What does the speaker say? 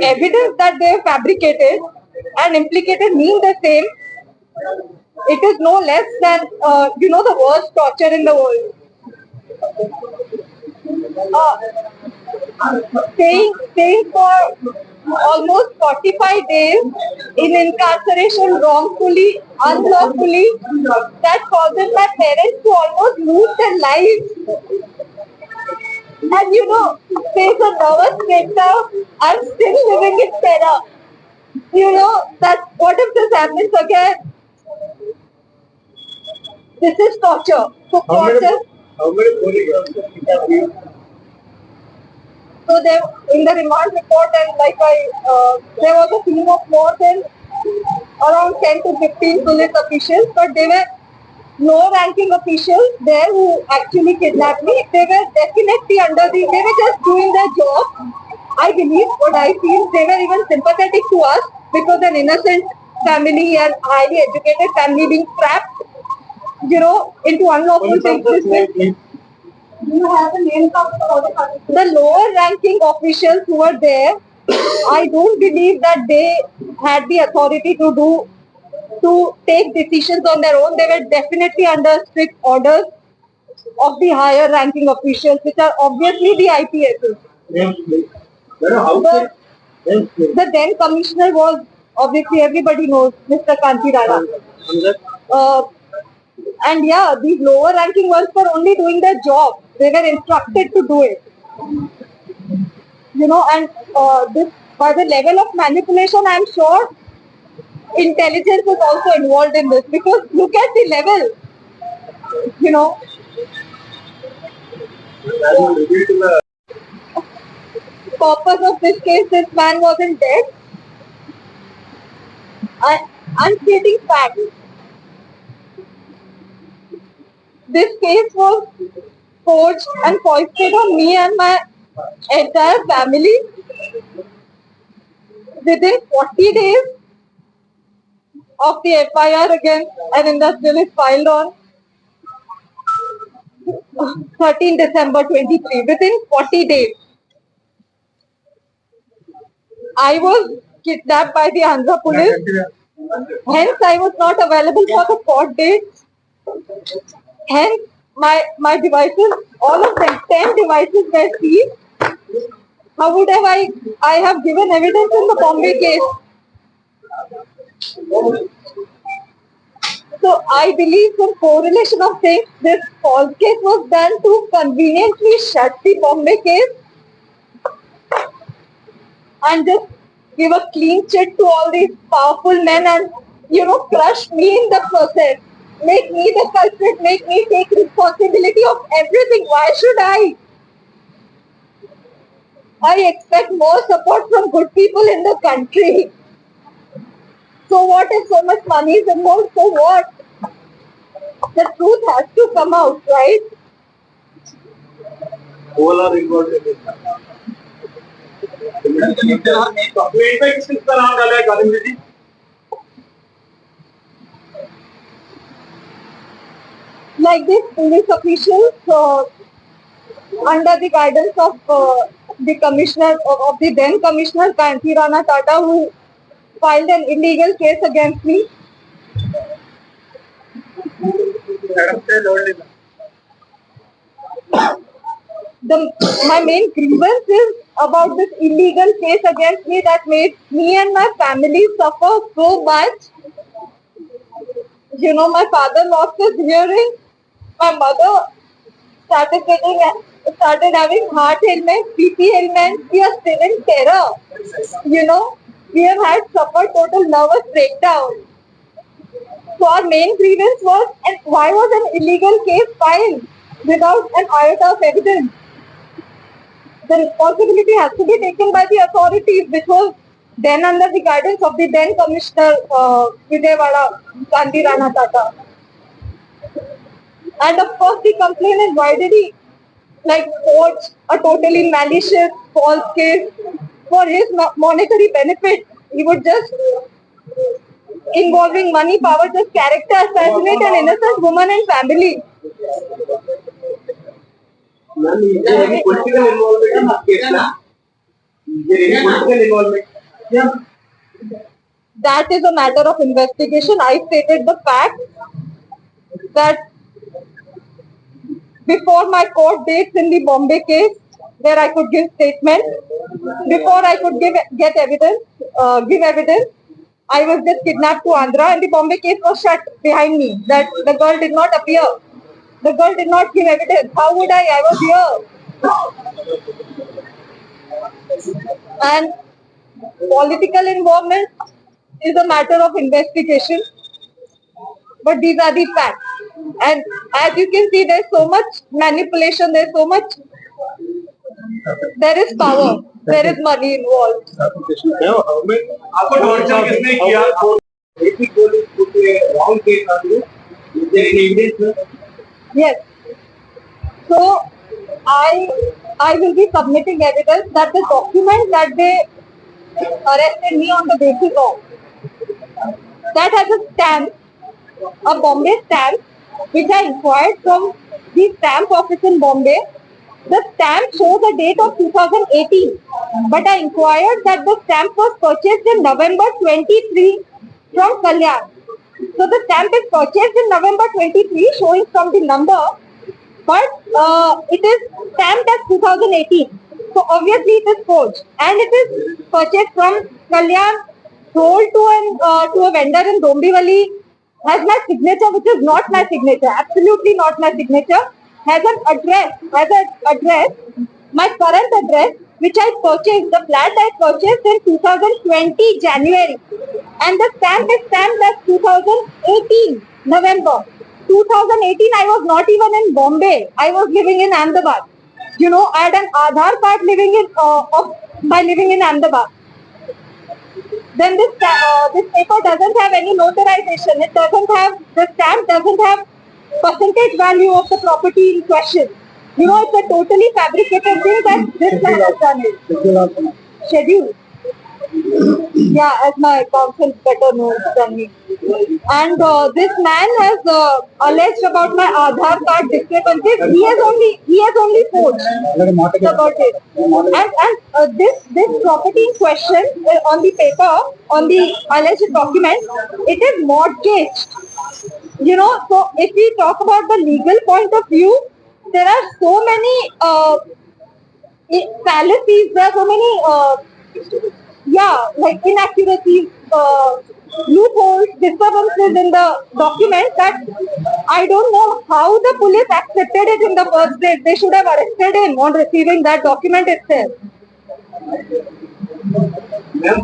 evidence that they fabricated and implicated me in the same, it is no less than, the worst torture in the world. Uh, staying for almost 45 days in incarceration wrongfully, unlawfully, that causes my parents to almost lose their lives. And face a nervous breakdown, I'm still living in terror. That what if this happens again? This is torture. So how many police officers have you? So there, in the remand report, and there was a team of more than around 10 to 15 police officials, but they were low-ranking officials there who actually kidnapped me. They were definitely they were just doing their job. I believe what I feel, they were even sympathetic to us because an innocent family and highly educated family being trapped, into unlawful things. Do you have a name of the lower ranking officials who were there? I don't believe that they had the authority to take decisions on their own. They were definitely under strict orders of the higher ranking officials, which are obviously the IPSs. The then commissioner was, obviously everybody knows, Mr. Kanti Rana. Uh, and yeah, these lower ranking ones were only doing their job. They were instructed to do it. And this, by the level of manipulation, I'm sure intelligence is also involved in this, because look at the level, you know. Purpose of this case, this man wasn't dead. I'm stating facts. This case was forged and foisted on me and my entire family within 40 days of the FIR against an industrialist filed on 13 December 23. Within 40 days, I was kidnapped by the Andhra police. Hence, I was not available for the court dates. Hence, my devices, all of them, 10 devices were seized. How would I have given evidence in the Bombay case? So I believe some correlation of things. This false case was done to conveniently shut the Bombay case and just give a clean chit to all these powerful men and, crush me in the process. Make me the culprit, make me take responsibility of everything. Why should I? I expect more support from good people in the country. So what if so much money is involved? So what? The truth has to come out, right? All are involved in it. Like this, police officials, under the guidance of the commissioner of the then commissioner Kanti Rana Tata, who filed an illegal case against me. My main grievance is about this illegal case against me that made me and my family suffer so much. My father lost his hearing. My mother started having heart ailments, BP ailments. We are still in terror. We have had suffered total nervous breakdown. So our main grievance was, and why was an illegal case filed without an iota of evidence? The responsibility has to be taken by the authorities, which was then under the guidance of the then Commissioner Vijayawada, Kanti Rana Tata. And of course, the complainant, why did he forge a totally malicious false case for his monetary benefit? He would just, involving money, power, just character assassinate an innocent woman and family. Is there any political involvement in this case? Political involvement. Yeah. That is a matter of investigation. I stated the fact that before my court dates in the Bombay case, where I could give statement, before I could give evidence, I was just kidnapped to Andhra, and the Bombay case was shut behind me. That the girl did not appear. The girl did not give evidence. How would I? I was here. And political involvement is a matter of investigation. But these are the facts. And as you can see, there's so much manipulation, there is power, there is money involved. आपको torture किसने किया? AP police put a wrong case on you. Is there any evidence? Yes. So I will be submitting evidence that the document that they arrested me on the basis of, that has a stamp, a Bombay stamp, which I inquired from the stamp office in Bombay. The stamp shows a date of 2018, but I inquired that the stamp was purchased in November 23 from Kalyan. So the stamp is purchased in November 23, showing from the number, but it is stamped as 2018. So obviously it is forged, and it is purchased from Kalyan, sold to a vendor in Dombivali, has my signature, which is not my signature, absolutely not my signature, has an address, my current address, which I purchased, the flat I purchased in 2020 January, and the stamp is stamped as 2018 November. 2018 I was not even in Bombay, I was living in Ahmedabad. You know, I had an Aadhaar card by living in Ahmedabad. Then this paper doesn't have any notarization. The stamp doesn't have percentage value of the property in question. You know, it's a totally fabricated thing that this man has done it. Schedule. Yeah, as my counsel better knows than me. And this man has alleged about my Aadhaar card discrepancies. He has only forged the birth date. And this property in question on the paper, on the alleged document, it is mortgaged. You know, so if we talk about the legal point of view, there are so many fallacies, there are so many like inaccuracies, loopholes, disturbances in the document that I don't know how the police accepted it in the first place. They should have arrested him on receiving that document itself. Ma'am,